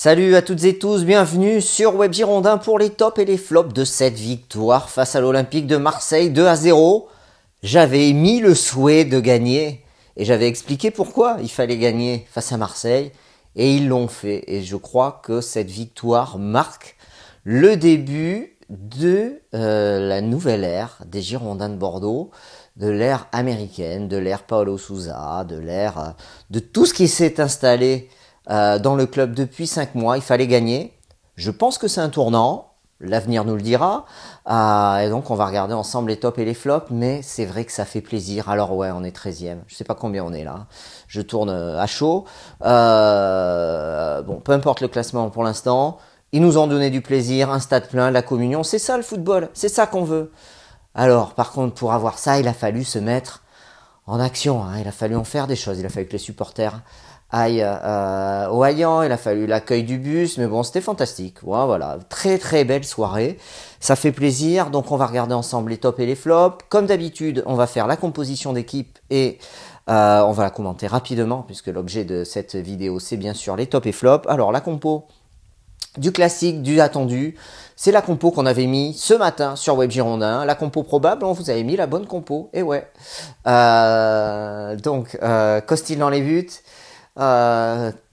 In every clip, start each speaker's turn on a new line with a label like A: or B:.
A: Salut à toutes et tous, bienvenue sur Web Girondin pour les tops et les flops de cette victoire face à l'Olympique de Marseille 2-0. J'avais émis le souhait de gagner et j'avais expliqué pourquoi il fallait gagner face à Marseille et ils l'ont fait. Et je crois que cette victoire marque le début de la nouvelle ère des Girondins de Bordeaux, de l'ère américaine, de l'ère Paulo Sousa, de l'ère de tout ce qui s'est installé dans le club depuis 5 mois. Il fallait gagner. Je pense que c'est un tournant. L'avenir nous le dira. Et donc, on va regarder ensemble les tops et les flops. Mais c'est vrai que ça fait plaisir. Alors, ouais, on est 13e. Je sais pas combien on est là. Je tourne à chaud. Bon, peu importe le classement pour l'instant. Ils nous ont donné du plaisir, un stade plein, la communion. C'est ça le football. C'est ça qu'on veut. Alors, par contre, pour avoir ça, il a fallu se mettre en action. Il a fallu en faire des choses. Il a fallu que les supporters aille au Haillan, il a fallu l'accueil du bus, mais bon, c'était fantastique. Ouais, voilà, très très belle soirée, ça fait plaisir. Donc on va regarder ensemble les tops et les flops. Comme d'habitude, on va faire la composition d'équipe et on va la commenter rapidement, puisque l'objet de cette vidéo, c'est bien sûr les tops et flops. Alors la compo du classique, du attendu, c'est la compo qu'on avait mis ce matin sur Web Girondin. La compo probable, on vous avait mis la bonne compo, et ouais. Costil dans les buts.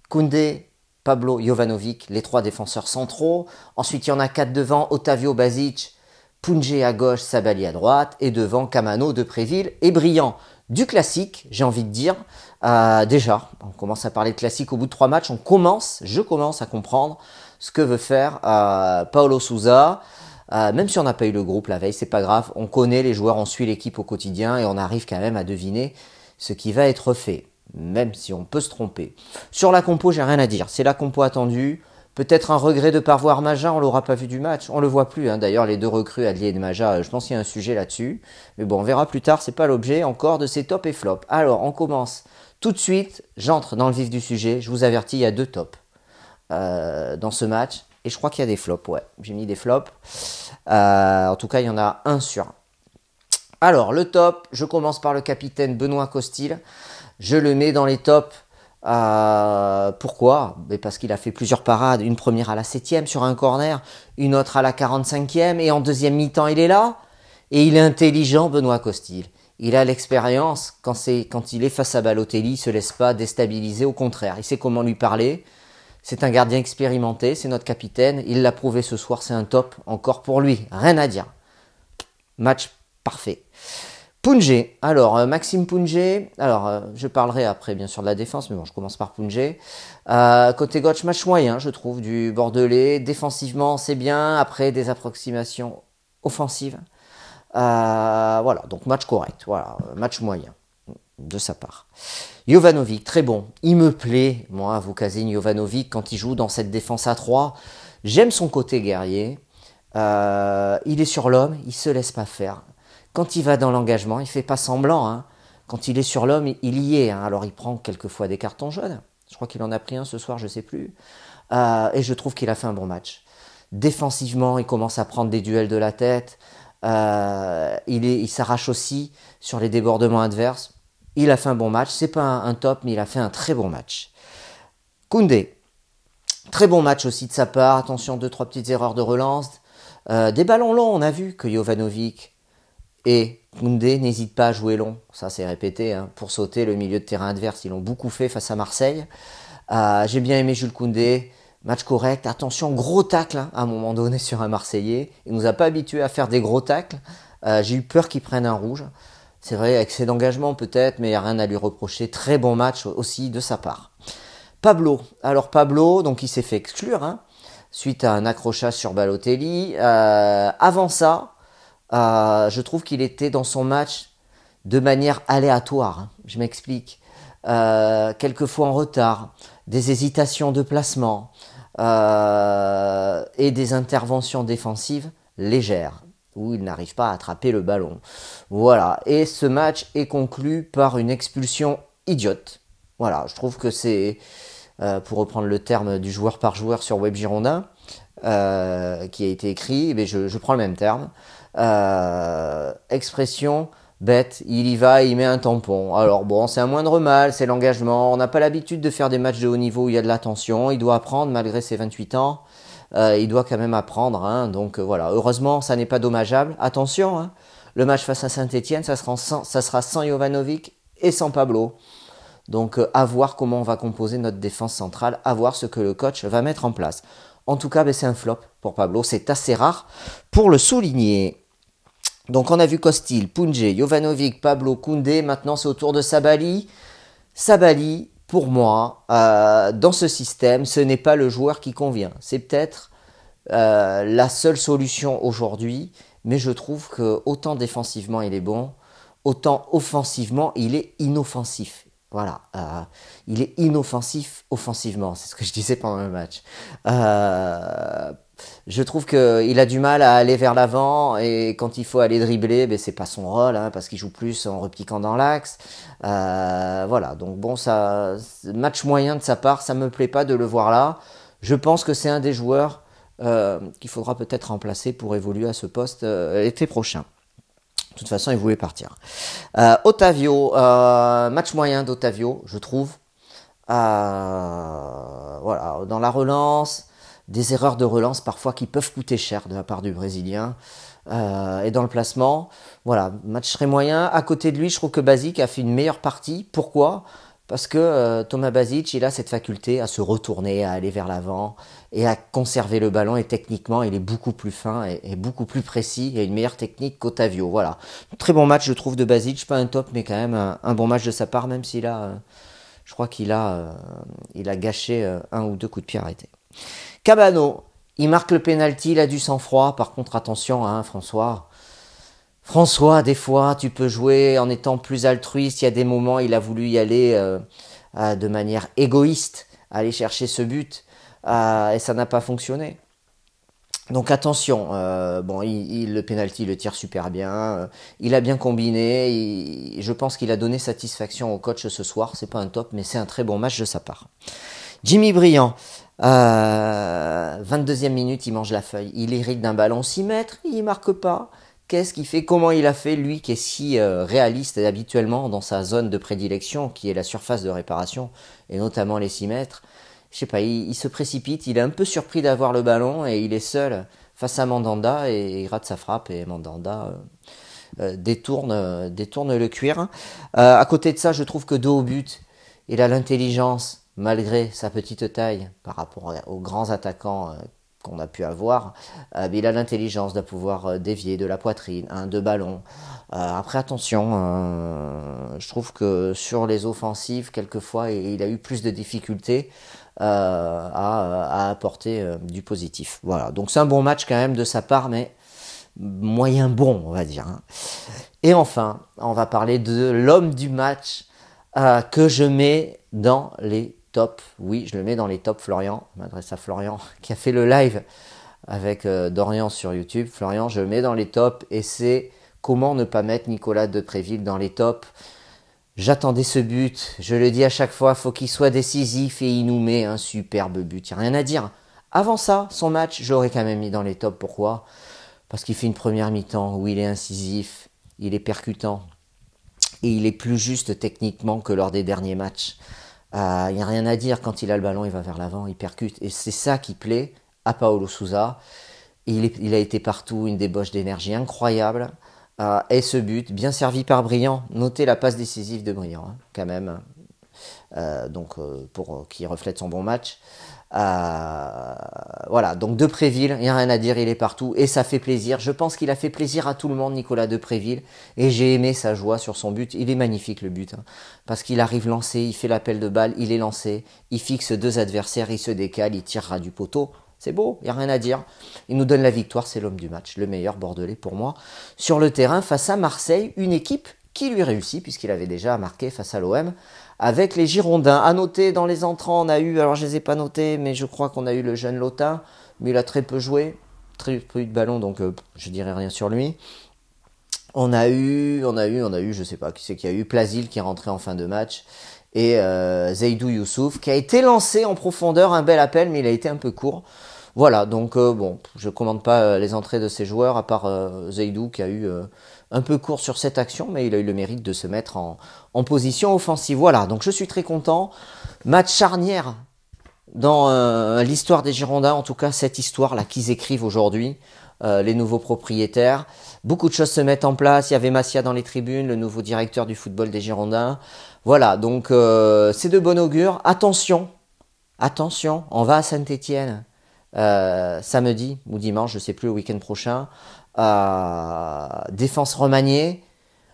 A: Koundé, Pablo, Jovanovic, les trois défenseurs centraux. Ensuite, il y en a 4 devant, Otavio, Basic, Pounjé à gauche, Sabali à droite. Et devant, Camano, Depréville et Briand. Du classique, j'ai envie de dire. Déjà, on commence à parler de classique au bout de 3 matchs. Je commence à comprendre ce que veut faire Paulo Sousa. Même si on n'a pas eu le groupe la veille, c'est pas grave. On connaît les joueurs, on suit l'équipe au quotidien et on arrive quand même à deviner ce qui va être fait. Même si on peut se tromper. Sur la compo, j'ai rien à dire. C'est la compo attendue. Peut-être un regret de ne pas voir Maja, on l'aura pas vu du match. On le voit plus. D'ailleurs, les deux recrues, Adli et Maja, je pense qu'il y a un sujet là-dessus. Mais bon, on verra plus tard. C'est pas l'objet encore de ces tops et flops. Alors, on commence tout de suite. J'entre dans le vif du sujet. Je vous avertis, il y a 2 tops dans ce match. Et je crois qu'il y a des flops. Ouais, j'ai mis des flops. En tout cas, il y en a un sur. Alors, le top, je commence par le capitaine Benoît Costil. Je le mets dans les tops. Pourquoi? Parce qu'il a fait plusieurs parades. Une première à la 7e sur un corner. Une autre à la 45e. Et en deuxième mi-temps, il est là. Et il est intelligent, Benoît Costil. Il a l'expérience. Quand il est face à Balotelli, il ne se laisse pas déstabiliser. Au contraire, il sait comment lui parler. C'est un gardien expérimenté. C'est notre capitaine. Il l'a prouvé ce soir. C'est un top encore pour lui. Rien à dire. Match parfait. Pounjé, alors Maxime Pounjé, alors je parlerai après bien sûr de la défense, mais bon je commence par Pounjé. Côté gauche, match moyen je trouve du Bordelais, défensivement c'est bien, après des approximations offensives. Voilà, donc match correct, voilà, match moyen de sa part. Jovanovic, très bon, il me plaît, moi, Vukasin Jovanovic, quand il joue dans cette défense à 3, j'aime son côté guerrier, il est sur l'homme, il se laisse pas faire. Quand il va dans l'engagement, il fait pas semblant. Quand il est sur l'homme, il y est. Alors il prend quelquefois des cartons jaunes. Je crois qu'il en a pris un ce soir, je sais plus. Et je trouve qu'il a fait un bon match. Défensivement, il commence à prendre des duels de la tête. Il s'arrache aussi sur les débordements adverses. Il a fait un bon match. C'est pas un top, mais il a fait un très bon match. Koundé, très bon match aussi de sa part. Attention, 2-3 petites erreurs de relance. Des ballons longs, on a vu que Jovanovic et Koundé n'hésite pas à jouer long, ça c'est répété, pour sauter le milieu de terrain adverse. Ils l'ont beaucoup fait face à Marseille. J'ai bien aimé Jules Koundé, match correct. Attention, gros tacle à un moment donné sur un Marseillais. Il ne nous a pas habitués à faire des gros tacles. J'ai eu peur qu'il prenne un rouge. C'est vrai, excès d'engagement peut-être, mais il n'y a rien à lui reprocher. Très bon match aussi de sa part. Pablo, alors Pablo, donc il s'est fait exclure suite à un accrochage sur Balotelli. Avant ça, je trouve qu'il était dans son match de manière aléatoire. Je m'explique. Quelquefois en retard, des hésitations de placement et des interventions défensives légères où il n'arrive pas à attraper le ballon. Voilà. Et ce match est conclu par une expulsion idiote. Voilà. Je trouve que c'est, pour reprendre le terme du joueur par joueur sur Web Girondin, qui a été écrit, mais je prends le même terme. Expression bête, il y va, il met un tampon. Alors bon, c'est un moindre mal, c'est l'engagement. On n'a pas l'habitude de faire des matchs de haut niveau où il y a de la tension. Il doit apprendre malgré ses 28 ans. Il doit quand même apprendre. Hein, donc voilà, heureusement, ça n'est pas dommageable. Attention, hein, le match face à Saint-Etienne, ça sera sans Jovanovic et sans Pablo. Donc à voir comment on va composer notre défense centrale, à voir ce que le coach va mettre en place. En tout cas, c'est un flop pour Pablo. C'est assez rare pour le souligner. Donc on a vu Costil, Pounjé, Jovanovic, Pablo, Koundé. Maintenant c'est au tour de Sabali. Sabali, pour moi, dans ce système, ce n'est pas le joueur qui convient. C'est peut-être la seule solution aujourd'hui. Mais je trouve que autant défensivement il est bon, autant offensivement il est inoffensif. Voilà, il est inoffensif offensivement, c'est ce que je disais pendant le match. Je trouve qu'il a du mal à aller vers l'avant et quand il faut aller dribbler, ben c'est pas son rôle hein, parce qu'il joue plus en repiquant dans l'axe. Voilà, donc bon, ça, match moyen de sa part, ça me plaît pas de le voir là. Je pense que c'est un des joueurs qu'il faudra peut-être remplacer pour évoluer à ce poste l'été prochain. De toute façon, il voulait partir. Otavio, match moyen d'Otavio, je trouve. Voilà, dans la relance, des erreurs de relance parfois qui peuvent coûter cher de la part du Brésilien. Et dans le placement, voilà, match très moyen. À côté de lui, je trouve que Basic a fait une meilleure partie. Pourquoi ? Parce que Thomas Basic, il a cette faculté à se retourner, à aller vers l'avant et à conserver le ballon. Et techniquement, il est beaucoup plus fin et beaucoup plus précis. Il a une meilleure technique qu'Otavio. Voilà, très bon match, je trouve, de Basic. Pas un top, mais quand même un bon match de sa part, même s'il a, je crois qu'il a, il a gâché un ou deux coups de pied arrêtés. Cabano, il marque le penalty, il a du sang-froid. Par contre, attention, hein, François, des fois, tu peux jouer en étant plus altruiste. Il y a des moments, il a voulu y aller de manière égoïste, aller chercher ce but, et ça n'a pas fonctionné. Donc attention, bon, le penalty, il le tire super bien. Il a bien combiné. Je pense qu'il a donné satisfaction au coach ce soir. C'est pas un top, mais c'est un très bon match de sa part. Jimmy Briand, 22e minute, il mange la feuille. Il hérite d'un ballon 6 mètres, il marque pas. Qu'est-ce qu'il fait? Comment il a fait, lui, qui est si réaliste habituellement dans sa zone de prédilection, qui est la surface de réparation, et notamment les 6 mètres. Je sais pas, il se précipite, il est un peu surpris d'avoir le ballon, et il est seul face à Mandanda, et il rate sa frappe, et Mandanda détourne le cuir. À côté de ça, je trouve que dos au but, il a l'intelligence, malgré sa petite taille, par rapport aux grands attaquants qu'on a pu avoir, il a l'intelligence de pouvoir dévier de la poitrine, de ballon. Après, attention, je trouve que sur les offensives, quelquefois, il a eu plus de difficultés à apporter du positif. Voilà, donc c'est un bon match quand même de sa part, mais moyen bon, on va dire. Hein. Et enfin, on va parler de l'homme du match que je mets dans les top, oui, je le mets dans les tops, Florian. Je m'adresse à Florian qui a fait le live avec Dorian sur YouTube. Florian, je le mets dans les tops et c'est comment ne pas mettre Nicolas Depréville dans les tops. J'attendais ce but, je le dis à chaque fois, faut qu'il soit décisif et il nous met un superbe but. Il n'y a rien à dire. Avant ça, son match, je l'aurais quand même mis dans les tops. Pourquoi ? Parce qu'il fait une première mi-temps où il est incisif, il est percutant et il est plus juste techniquement que lors des derniers matchs. Il n'y a rien à dire, quand il a le ballon, il va vers l'avant, il percute. Et c'est ça qui plaît à Paulo Sousa. Il a été partout, une débauche d'énergie incroyable. Et ce but, bien servi par Briand. Notez la passe décisive de Briand, hein, quand même. Pour qu'il reflète son bon match. Voilà, donc Depréville, il n'y a rien à dire, il est partout et ça fait plaisir. Je pense qu'il a fait plaisir à tout le monde, Nicolas Depréville, et j'ai aimé sa joie sur son but. Il est magnifique le but, hein, parce qu'il arrive lancé, il fait l'appel de balle, il est lancé, il fixe deux adversaires, il se décale, il tirera du poteau. C'est beau, il n'y a rien à dire. Il nous donne la victoire, c'est l'homme du match, le meilleur bordelais pour moi. Sur le terrain, face à Marseille, une équipe qui lui réussit, puisqu'il avait déjà marqué face à l'OM, avec les Girondins. À noter, dans les entrants, on a eu, alors je ne les ai pas notés, mais je crois qu'on a eu le jeune Lotin, mais il a très peu joué, très peu eu de ballon, donc je dirais rien sur lui. On a eu, je sais pas qui c'est qu'il y a eu, Plasil qui est rentré en fin de match, et Zaidou Youssouf, qui a été lancé en profondeur, un bel appel, mais il a été un peu court. Voilà, donc bon, je commande pas les entrées de ces joueurs, à part Zaidou qui a eu un peu court sur cette action, mais il a eu le mérite de se mettre en position offensive. Voilà, donc je suis très content. Match charnière dans l'histoire des Girondins, en tout cas cette histoire-là qu'ils écrivent aujourd'hui, les nouveaux propriétaires. Beaucoup de choses se mettent en place. Il y avait Massia dans les tribunes, le nouveau directeur du football des Girondins. Voilà, donc c'est de bon augure. Attention, on va à Saint-Étienne samedi ou dimanche, je ne sais plus, le week-end prochain. Défense remaniée,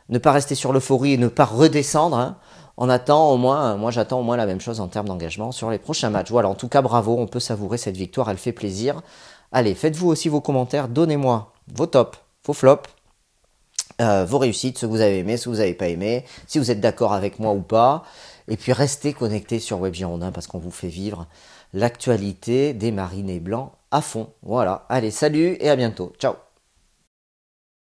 A: ne pas rester sur l'euphorie et ne pas redescendre. Hein. On attend au moins, moi j'attends au moins la même chose en termes d'engagement sur les prochains matchs. Voilà, en tout cas bravo, on peut savourer cette victoire, elle fait plaisir. Allez, faites-vous aussi vos commentaires, donnez-moi vos tops, vos flops, vos réussites, ce que vous avez aimé, ce que vous n'avez pas aimé, si vous êtes d'accord avec moi ou pas. Et puis restez connectés sur Web Girondin parce qu'on vous fait vivre l'actualité des Marinés Blancs à fond. Voilà, allez, salut et à bientôt. Ciao.